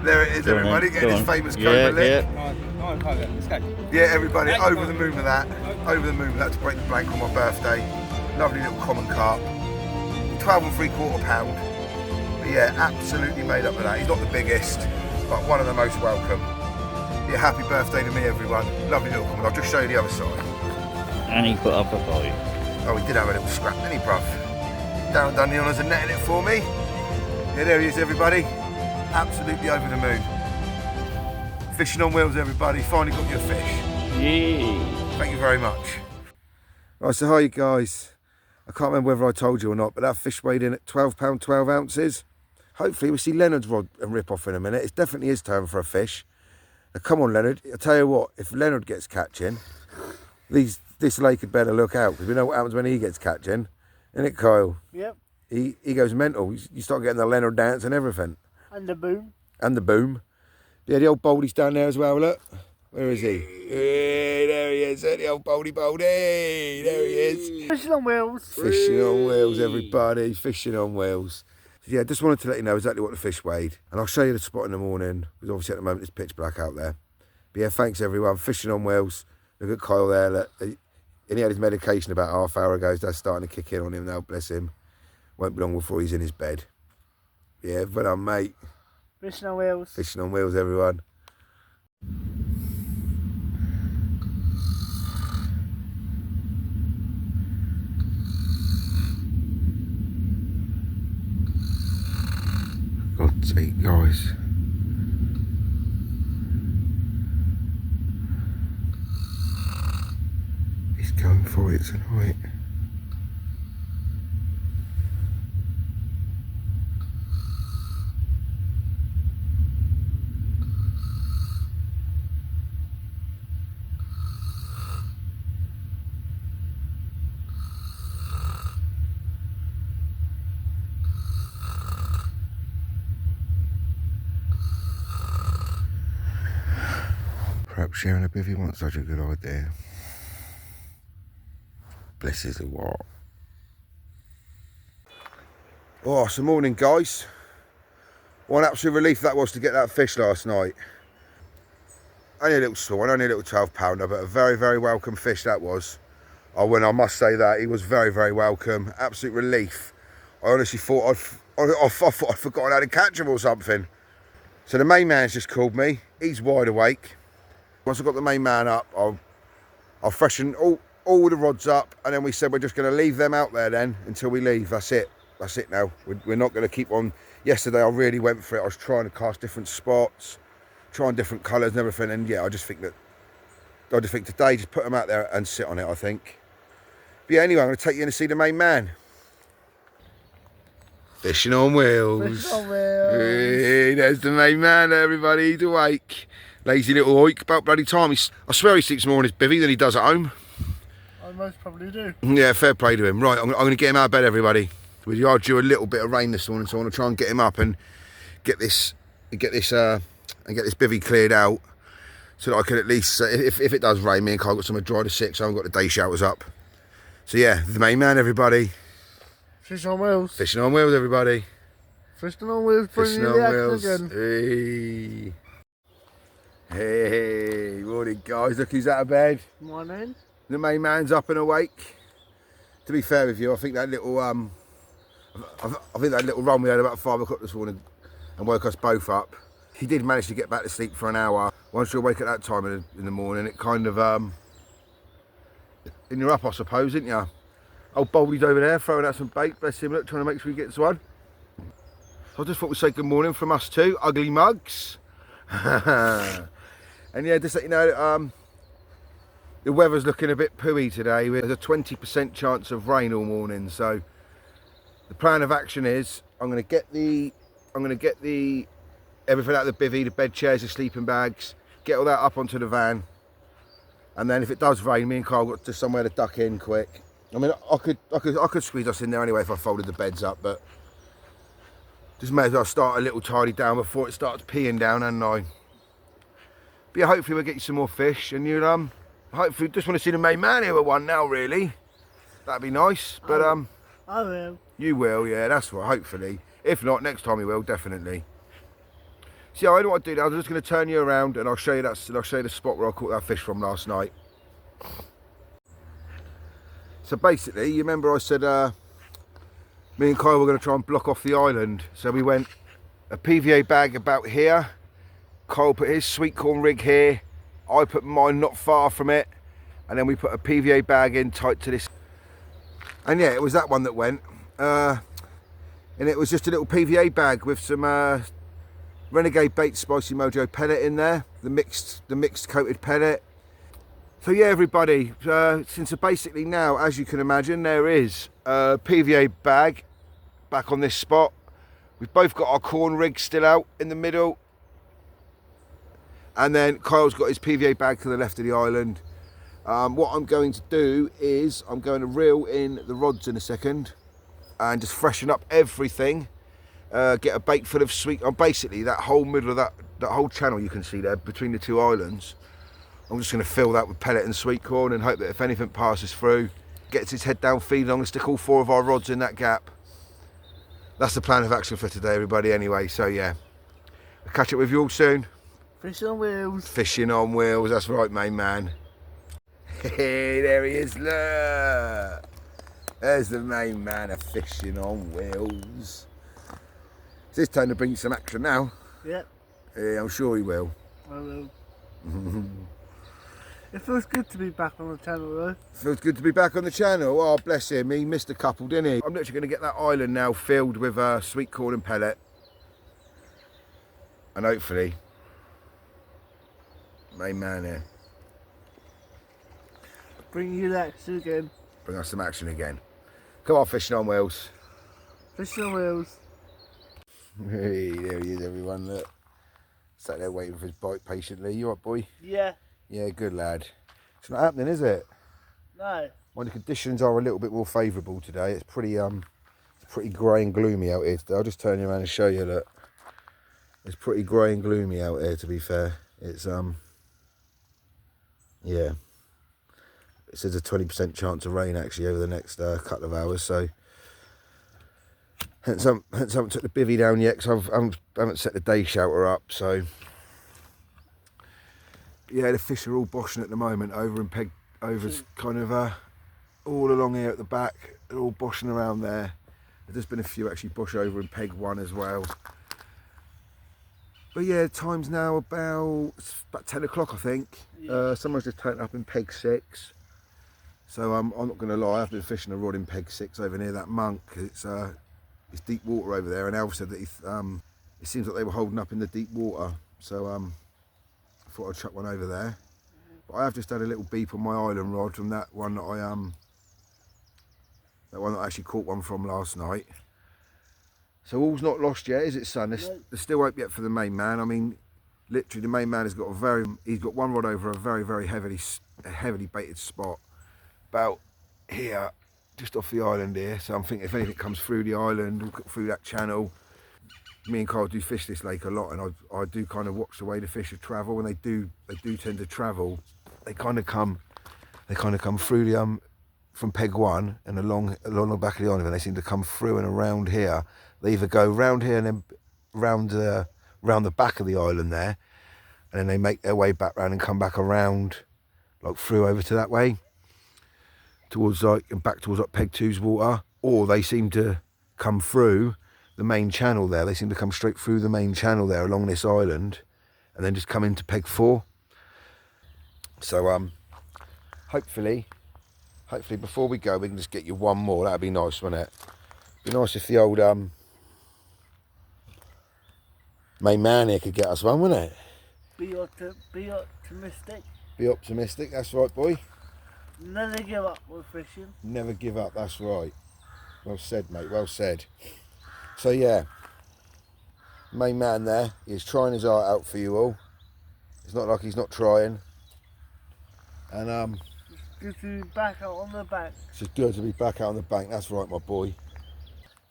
There it is, everybody. Getting his famous cobra lick. Let's go. Yeah, everybody, over the moon with that. Over the moon with that to break the blank on my birthday. Lovely little common carp. 12 3/4 pound. But yeah, absolutely made up of that. He's not the biggest, but one of the most welcome. Yeah, happy birthday to me, everyone. Lovely little common. I'll just show you the other side. And he put up a fight. Oh, he did have a little scrap, didn't he, bruv? Darren done the honours of netting it for me. Yeah, there he is, everybody. Absolutely over the moon. Fishing on Wheels, everybody. Finally got your fish. Yeah. Thank you very much. Right, so hi you guys. I can't remember whether I told you or not, but that fish weighed in at £12, 12 ounces. Hopefully we see Leonard's rod and rip off in a minute. It's definitely his turn for a fish. Now come on Leonard, I tell you what, if Leonard gets catching, this lake had better look out, because we know what happens when he gets catching. Isn't it, Kyle? Yep. He goes mental. You start getting the Leonard dance and everything. And the boom. And the boom. Yeah, the old Baldy's down there as well, look. Where is he? Hey, there he is, the old Baldy. There he is. Fishing on wheels. Fishing on wheels, everybody. Fishing on wheels. So yeah, just wanted to let you know exactly what the fish weighed. And I'll show you the spot in the morning, because obviously at the moment it's pitch black out there. But yeah, thanks everyone. Fishing on wheels. Look at Kyle there. Look. And he had his medication about half hour ago, so that's starting to kick in on him now, bless him. Won't be long before he's in his bed. Yeah, but I'm mate. Fishing on wheels. Fishing on wheels, everyone. God's sake, guys. He's going for it tonight. Perhaps sharing a bivvy wasn't such a good idea. Bless his what. Oh, so morning guys. What an absolute relief that was to get that fish last night. Only a little swan, only a little 12 pounder, but a very, very welcome fish that was. I must say that, he was very, very welcome. Absolute relief. I honestly thought I'd forgotten how to catch him or something. So the main man's just called me. He's wide awake. Once I've got the main man up, I'll freshen all the rods up, and then we said we're just going to leave them out there then until we leave. That's it now. We're not going to keep on. Yesterday I really went for it. I was trying to cast different spots, trying different colours and everything, and yeah, I just think today just put them out there and sit on it, I think. But yeah, anyway, I'm going to take you in to see the main man. Fishing on wheels. Fishing on wheels. Hey, there's the main man, everybody. He's awake. Lazy little oik, about bloody time. I swear he sleeps more on his bivvy than he does at home. I most probably do. Yeah, fair play to him. Right, I'm going to get him out of bed, everybody. We are due a little bit of rain this morning, so I want to try and get him up and get this bivvy cleared out, so that I can at least, if it does rain, me and Kyle got somewhere dry to sit, so I haven't got the day showers up. So yeah, the main man, everybody. Fishing on wheels. Fishing on wheels, everybody. Fishing on wheels. Fishing on wheels. Hey. Hey, morning guys, look who's out of bed. Morning. The main man's up and awake. To be fair with you, I think that little run we had about 5 o'clock this morning and woke us both up. He did manage to get back to sleep for an hour. Once you're awake at that time in the morning, it kind of and you're up, I suppose, isn't you? Old Baldy's over there throwing out some bait, bless him, look, trying to make sure he gets one. So I just thought we'd say good morning from us too, ugly mugs. And yeah, just let you know, the weather's looking a bit pooey today. There's a 20% chance of rain all morning. So the plan of action is I'm going to get everything out of the bivvy, the bed chairs, the sleeping bags, get all that up onto the van, and then if it does rain, me and Carl got to somewhere to duck in quick. I mean, I could squeeze us in there anyway if I folded the beds up, but just may as well start a little tidy down before it starts peeing down, hadn't I? But yeah, hopefully we'll get you some more fish, and you'll hopefully just want to see the main man here with one now, really. That'd be nice. But I will. You will, yeah, that's right, hopefully. If not, next time you will, definitely. So yeah, I know what I do now. I'm just going to turn you around and I'll show you the spot where I caught that fish from last night. So basically, you remember I said me and Kyle were going to try and block off the island. So we went a PVA bag about here. Kyle put his sweet corn rig here. I put mine not far from it. And then we put a PVA bag in tight to this. And yeah, it was that one that went. And it was just a little PVA bag with some Renegade Bait Spicy Mojo pellet in there. The mixed coated pellet. So yeah, everybody, since basically now, as you can imagine, there is a PVA bag back on this spot. We've both got our corn rig still out in the middle. And then Kyle's got his PVA bag to the left of the island. What I'm going to do is I'm going to reel in the rods in a second and just freshen up everything. Get a bait full of sweet, basically that whole middle of that whole channel you can see there between the two islands. I'm just going to fill that with pellet and sweet corn and hope that if anything passes through, gets its head down feeding, I'm going to stick all 4 of our rods in that gap. That's the plan of action for today, everybody, anyway. So yeah, I'll catch up with you all soon. Fishing on wheels. Fishing on wheels, that's right, main man. Hey, there he is, look. There's the main man of fishing on wheels. It's his turn to bring some action now. Yep. Yeah, I'm sure he will. I will. It feels good to be back on the channel though. Feels good to be back on the channel. Oh, bless him. He missed a couple, didn't he? I'm literally going to get that island now filled with sweet corn and pellet. And hopefully, main man here. Bring you that action again. Bring us some action again. Come on, fishing on wheels. Fishing on wheels. Hey, there he is, everyone. Look. Sat there waiting for his bite patiently. You up, boy? Yeah. Yeah, good lad. It's not happening, is it? No. Well, the conditions are a little bit more favourable today. It's pretty grey and gloomy out here today. I'll just turn you around and show you that. It's pretty grey and gloomy out here, to be fair. It's yeah. It says a 20% chance of rain actually over the next couple of hours. So hence I haven't took the bivvy down yet because I haven't set the day shelter up. So yeah, the fish are all boshing at the moment over in Peg, kind of all along here at the back. They're all boshing around there. There's been a few actually bosh over in Peg 1 as well. But yeah, time's now about 10 o'clock, I think. Yeah. Someone's just turned up in Peg 6. So I'm not going to lie, I've been fishing a rod in Peg 6 over near that monk. It's deep water over there, and Alf said that it seems like they were holding up in the deep water. So I thought I'd chuck one over there. But I have just had a little beep on my island rod from that one that I actually caught one from last night. So all's not lost yet, is it, son? There's still hope yet for the main man. I mean, literally, the main man has got he's got one rod over a very, very heavily baited spot, about here, just off the island here. So I'm thinking if anything comes through the island, through that channel, me and Kyle do fish this lake a lot, and I do kind of watch the way the fish travel. When they do tend to travel, they kind of come through the from Peg 1 and along the back of the island, and they seem to come through and around here. They either go round here and then round the back of the island there, and then they make their way back round and come back around, like through over to that way, towards back towards Peg 2's water, or they seem to come through the main channel there. They seem to come straight through the main channel there along this island, and then just come into Peg 4. So hopefully before we go we can just get you one more. That'd be nice, wouldn't it? Be nice if the old main man here could get us one, wouldn't it? Be optimistic. Be optimistic, that's right, boy. Never give up with fishing. Never give up, that's right. Well said, mate, well said. So yeah, main man there, he's trying his heart out for you all. It's not like he's not trying. And Good to be back out on the bank. it's just good to be back out on the bank, that's right, my boy.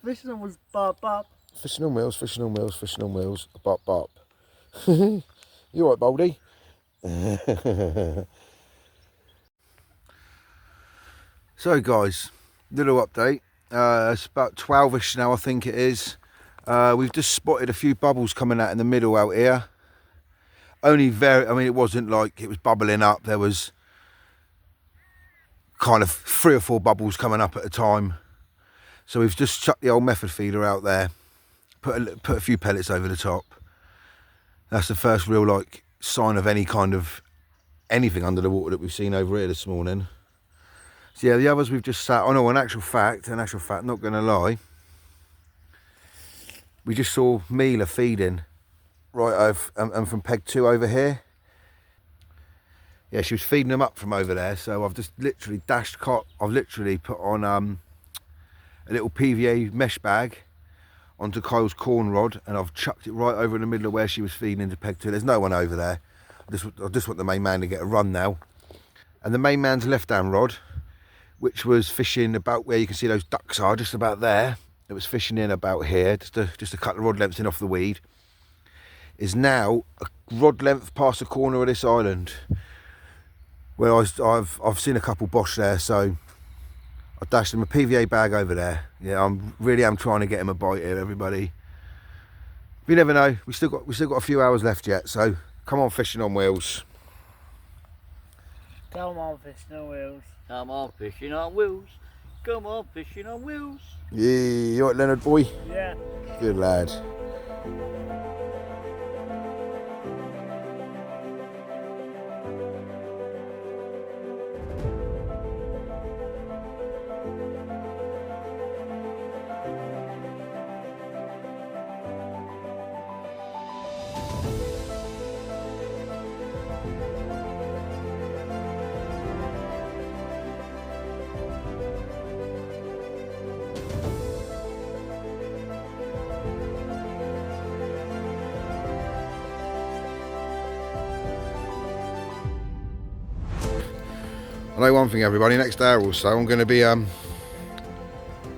Fishing was bop. Fishing on wheels, fishing on wheels, fishing on wheels, bop bop. You alright, Baldy? So guys, little update. It's about 12ish now, I think it is. We've just spotted a few bubbles coming out in the middle out here. It wasn't like it was bubbling up. There was kind of 3 or 4 bubbles coming up at a time. So we've just chucked the old method feeder out there, put a few pellets over the top. That's the first real sign of any kind of anything under the water that we've seen over here this morning. So yeah, the others we've just sat on. Oh, in actual fact, not going to lie, we just saw Mila feeding right over and from Peg 2 over here. yeah, she was feeding them up from over there. So I've just literally I've literally put on a little PVA mesh bag onto Kyle's corn rod, and I've chucked it right over in the middle of where she was feeding into peg 2. There's no one over there. I just want the main man to get a run now. And the main man's left-hand rod, which was fishing about where you can see those ducks are, just about there. It was fishing in about here, just a couple of rod lengths in off the weed, is now a rod length past the corner of this island, where I've seen a couple bosh there, so I dashed him a PVA bag over there. Yeah, I'm trying to get him a bite here, everybody. But you never know. We still got a few hours left yet, so come on, fishing on wheels. Come on, fishing on wheels. Come on, fishing on wheels. Come on, fishing on wheels. Yeah, you alright, Leonard boy? Yeah. Good lad. I know one thing, everybody, next hour or so I'm going to be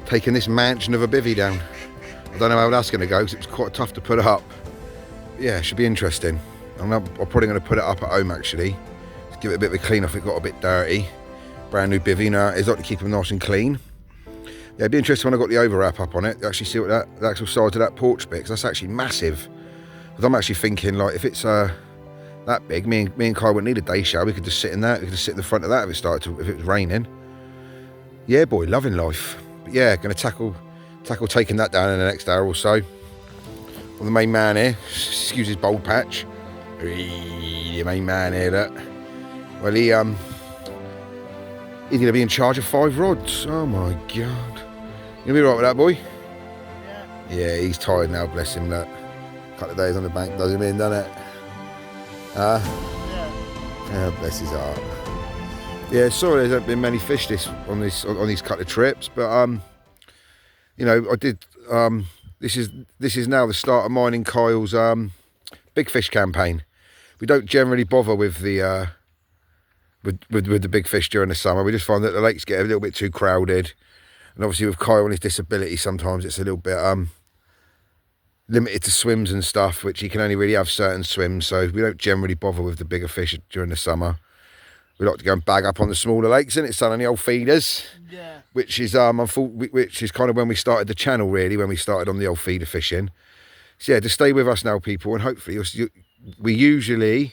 taking this mansion of a bivvy down. I don't know how that's going to go because it's quite tough to put it up. Yeah, it should be interesting. I'm probably going to put it up at home actually, to give it a bit of a clean off. It got a bit dirty. Brand new bivvy now. It's like to keep them nice and clean. Yeah, it'd be interesting when I got the overwrap up on it, to actually see what the actual size of that porch bit, because that's actually massive. Because I'm actually thinking, like, if it's that big, me and Kyle wouldn't need a day shower. We could just sit in that. We could just sit in the front of that if it was raining. Yeah, boy, loving life. But yeah, going to tackle taking that down in the next hour or so. Well, the main man here, excuse his bold patch. The main man here, look. Well, he's going to be in charge of 5 rods. Oh my God. You gonna be right with that, boy? Yeah. Yeah, he's tired now, bless him. Look, a couple of days on the bank does him in, doesn't it? Yeah. Oh, bless his heart. Yeah, sorry there hasn't been many fish on these couple of trips, but you know, I did. This is now the start of mine and Kyle's big fish campaign. We don't generally bother with the with the big fish during the summer. We just find that the lakes get a little bit too crowded, and obviously with Kyle and his disability, sometimes it's a little bit limited to swims and stuff, which he can only really have certain swims, so we don't generally bother with the bigger fish during the summer. We like to go and bag up on the smaller lakes, and it's on the old feeders. Yeah. Which is kind of when we started the channel, really, when we started on the old feeder fishing. So yeah, just stay with us now, people, and hopefully we usually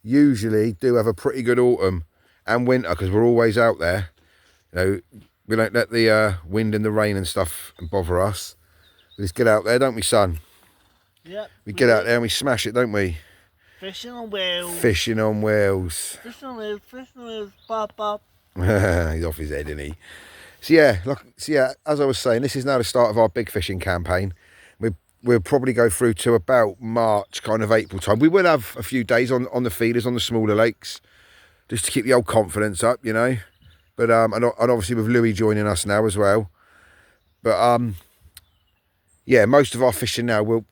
do have a pretty good autumn and winter, because we're always out there. You know, we don't let the wind and the rain and stuff bother us. We just get out there, don't we, son? Yep. We get out there and we smash it, don't we? Fishing on wheels. Fishing on wheels. Fishing on wheels. Fishing on wheels. Pop, pop. He's off his head, isn't he? So yeah, as I was saying, this is now the start of our big fishing campaign. We'll probably go through to about March, kind of April time. We will have a few days on the feeders on the smaller lakes, just to keep the old confidence up, you know. But and obviously with Louis joining us now as well. But yeah, most of our fishing now will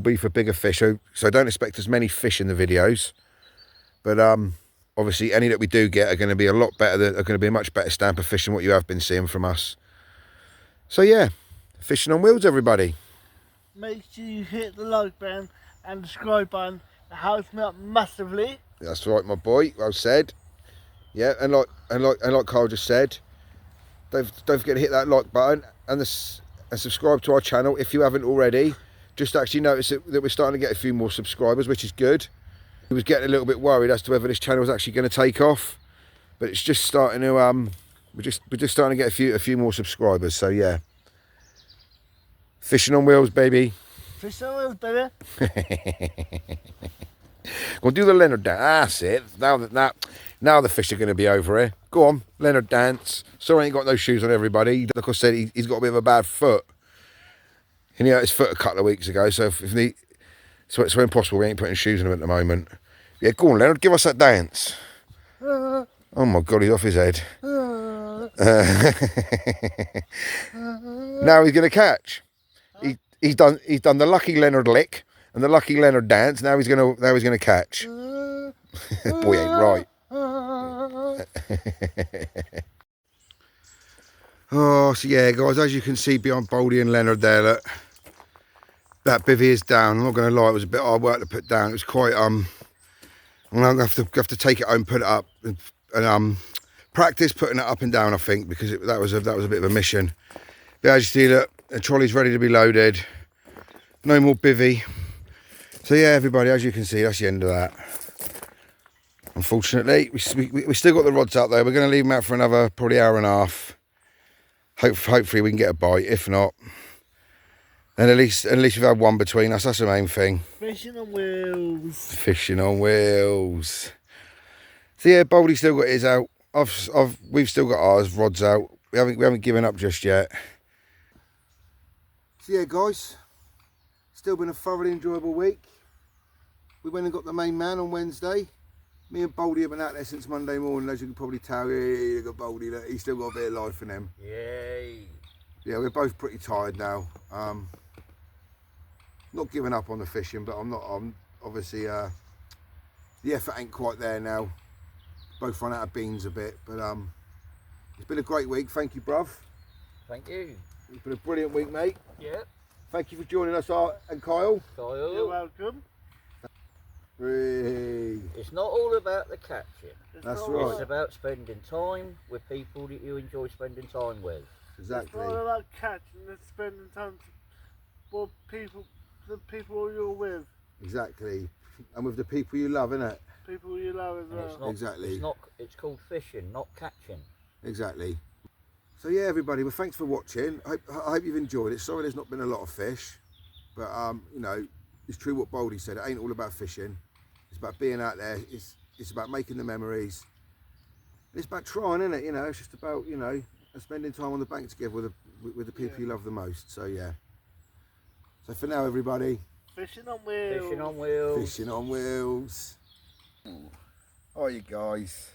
be for bigger fish, so don't expect as many fish in the videos. But obviously any that we do get are going to be a lot better. Are going to be a much better stamp of fish than what you have been seeing from us. So yeah, fishing on wheels, everybody. Make sure you hit the like button and the subscribe button. It helps me up massively. That's right, my boy. Well said. Yeah, and like Carl just said, don't forget to hit that like button and subscribe to our channel if you haven't already. Just actually notice that we're starting to get a few more subscribers, which is good. I was getting a little bit worried as to whether this channel was actually going to take off, but it's just starting to we're just starting to get a few more subscribers. So yeah, fishing on wheels, baby. Fishing on wheels, baby. Go on, do the Leonard dance. That's it. Now the fish are going to be over here. Go on, Leonard dance. Sorry, I ain't got no shoes on, everybody. Like I said, he's got a bit of a bad foot. And he hurt his foot a couple of weeks ago, so so it's impossible. We ain't putting shoes on him at the moment. Yeah, go on, Leonard, give us that dance. Oh my God, he's off his head. Now he's going to catch. He's done the lucky Leonard lick and the lucky Leonard dance. Now he's going to catch. Boy ain't right. Oh, so yeah, guys, as you can see behind Baldy and Leonard there, look, that bivvy is down. I'm not going to lie, it was a bit hard work to put down. It was quite I'm going to have to take it home, put it up, and practice putting it up and down. I think because that was a bit of a mission. But as you see, look, the trolley's ready to be loaded. No more bivvy. So yeah, everybody, as you can see, that's the end of that. Unfortunately, we still got the rods out there. We're going to leave them out for another probably hour and a half. Hopefully we can get a bite. If not, then at least we've had one between us. That's the main thing. Fishing on wheels. Fishing on wheels. So yeah, Baldy's still got his out. We've still got ours, rods out. We haven't given up just yet. So yeah, guys, still been a thoroughly enjoyable week. We went and got the main man on Wednesday. Me and Baldy have been out there since Monday morning, as you can probably tell. Yeah, look at Baldy, look, he's still got a bit of life in him. Yay. Yeah, we're both pretty tired now. Not giving up on the fishing, but I'm obviously the effort ain't quite there now. Both run out of beans a bit, but it's been a great week. Thank you, bruv. Thank you. It's been a brilliant week, mate. Yeah. Thank you for joining us, Art and Kyle. Kyle. You're welcome. It's not all about the catching. That's not right. It's about spending time with people that you enjoy spending time with. Exactly. It's not about catching, it's spending time with the people you're with. Exactly. And with the people you love, innit? People you love as And it's well. not, Exactly. It's called fishing, not catching. Exactly. So yeah, everybody, well, thanks for watching. I hope you've enjoyed it. Sorry there's not been a lot of fish, but you know, it's true what Baldy said. It ain't all about fishing. It's about being out there. It's about making the memories. It's about trying, isn't it? You know, it's just about, you know, spending time on the bank together with the people you love the most. So yeah. So for now, everybody, Fishing on wheels. Fishing on wheels. fishing on wheels. Oh, you guys,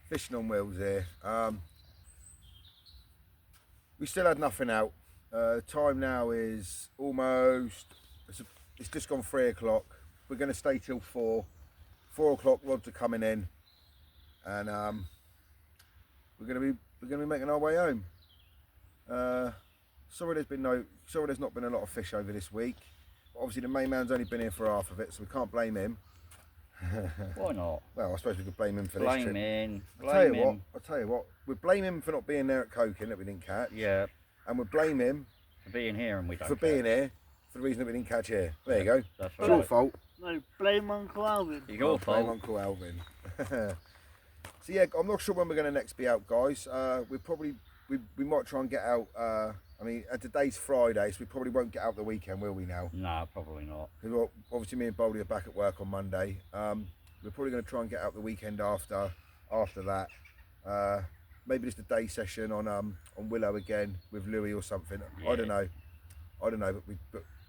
fishing on wheels here. We still had nothing out. Time now is almost. It's just gone 3 o'clock. We're going to stay till 4. 4 o'clock, rods are coming in, and we're going to be making our way home. Sorry there's not been a lot of fish over this week. But obviously the main man's only been here for half of it, so we can't blame him. Why not? Well, I suppose we could blame him for this trip. I'll tell you what, we blame him for not being there at Coking that we didn't catch. Yeah. And we blame him For being here and we don't for being here for the reason that we didn't catch here. There you go. That's It's your right. fault. No, blame Uncle Alvin. Your Blame fault. Uncle Alvin. So yeah, I'm not sure when we're going to next be out, guys. We might try and get out. I mean, today's Friday, so we probably won't get out the weekend, will we now? No, probably not. Because obviously me and Baldy are back at work on Monday. We're probably going to try and get out the weekend after that. Maybe just a day session on Willow again with Louis or something. Yeah. I don't know,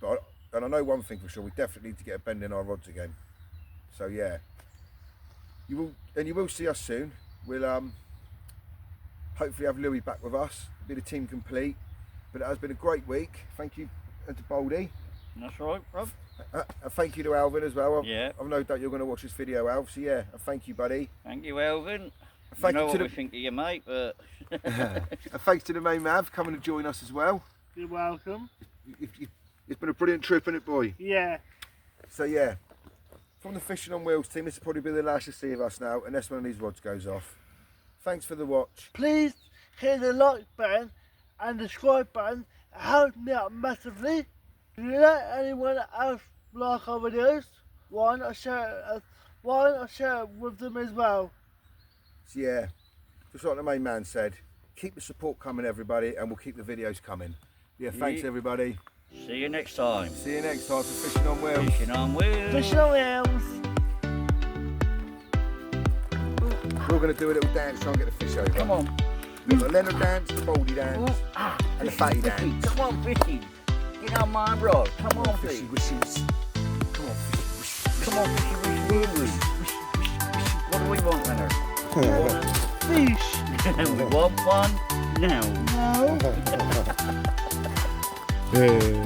but and I know one thing for sure: we definitely need to get a bend in our rods again. So yeah, you will see us soon. We'll hopefully have Louis back with us. Be the team complete. But it has been a great week. Thank you to Baldy. That's right, Rob. Thank you to Alvin as well. Yeah. I've no doubt you're going to watch this video, Alv. So yeah, thank you, buddy. Thank you, Elvin. Thank you know you what to we think of you, mate, but And thanks to the main man for coming to join us as well. You're welcome. It's been a brilliant trip, isn't it, boy? Yeah. So yeah, from the Fishing on Wheels team, this will probably be the last you see of us now, unless one of these rods goes off. Thanks for the watch. Please hit the like button and the subscribe button. It helps me out massively. If you let anyone else like our videos, why not share it with them as well? So yeah, just like the main man said, keep the support coming, everybody, and we'll keep the videos coming. Yeah, thanks everybody. see you next time. See you next time for Fishing on Wheels. Fishing on wheels. Fishing on wheels. We're going to do a little dance, try and get the fish over. Come on. We've got the Leonard dance, the Baldy dance, and the fatty Fishy. dance. Come on, Fishy. Get on my rod. Come on, Fishy Fishy. wishes. Come on, fishy wishes. Come on, Fishy. What do we want, Leonard? Fish. And we want one now. No. Yeah.